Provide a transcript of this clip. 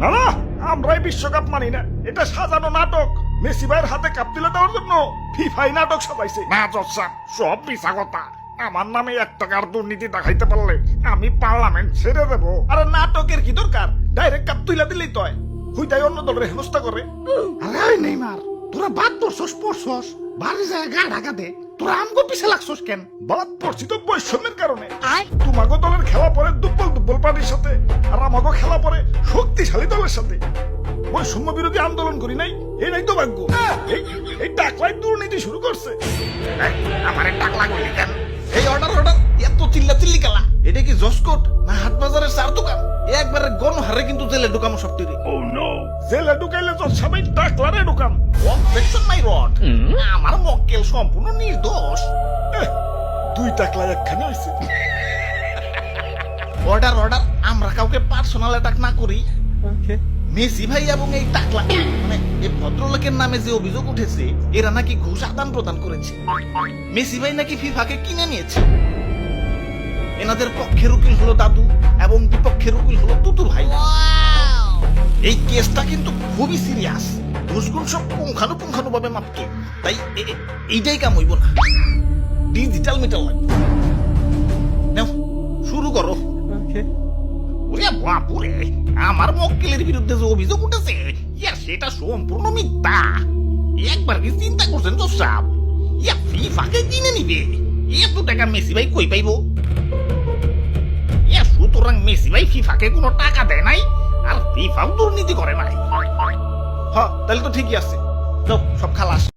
না না, আমরাই বিশ্বকাপ মানি না, এটা সাজানো নাটক। মেসি ভাইয়ের হাতে কাপ তুলে দেওয়ার জন্য ফিফাই নাটক সাজাইছে। না জসাব, সব মিছা কথা। আমার নামে 1 টাকার দুর্নীতি দেখাইতে পারলে আমি পার্লামেন্ট ছেড়ে দেবো। আরে নাটকের কি দরকার, ডাইরেক্ট কাপ তুলে দিলেই তো হয়। হুইটাই অন্য দলের হেনস্থা করে। আরে নেইমার, তোরা বাদ পড়ছস বাড়ি যায় গা ঢাকা দে। তোরা আমগো পিছে লাগছস কেন? বাদ পড়ছি তো বৈষম্যের কারণে। তোমাগো দলের খেলা পরে দুর্বল দুর্বল পার্টির সাথে, আর আমাগো খেলা পরে শক্তিশালী দলের সাথে। বৈষম্য বিরোধী আন্দোলন করি নাই, এটাই তো ভাগ্য। এই টাকলাই দুর্নীতি শুরু করছে। আমার টাকলা কইলি কেন? এই অর্ডার এত চিল্লা চিল্লি কালা, এটা কি জসকোট না হাট বাজারের চার দোকান? একবারে গণহারে কিন্তু জেলে ঢুকামো সবটিরে। জেলে ঢুকাইলে তো সবাই টাকলারে ঢুকাম। অবজেকশন মাই রড, আমার মক্কেল সম্পূর্ণ নির্দোষ। 2 টাকলা একখানে হয়েছে। অর্ডার আমরা কাউকে পার্সোনাল অ্যাটাক না করি। মেসি ভাই এবং এই টাকলা মানে এই ভদ্রলোকের নামে যে অভিযোগ উঠেছে, এরা নাকি ঘুষ আদান প্রদান করেছে। মেসি ভাই নাকি ফিফাকে কিনে নিয়েছে। এনাদের পক্ষের উকিল হলো দাদু এবং বিপক্ষের উকিল হলো তুতু ভাই। এই কেসটা কিন্তু খুবই সিরিয়াস। ঘুষগুণ সব পুঙ্খানু ভাবে মাপতে, তাই এইটাই কাম হইব না। ডিজিটাল মিটার লাগবে। নাও শুরু করো। ওরে বাপুরে, আমার মক্কেলের বিরুদ্ধে যে অভিযোগ উঠেছে সেটা সম্পূর্ণ মিথ্যা। একবার কি চিন্তা করছেন তো সাহেব, ফিফাকে কিনে নিবে? এত টাকা মেসি ভাই কই পাইব? সুতরাং মেসি ভাই ফিফাকে কোনো টাকা দেয় নাই, আর ফিফাও দুর্নীতি করে নাই। হ্যাঁ, তাহলে তো ঠিকই আছে। সব খালাস।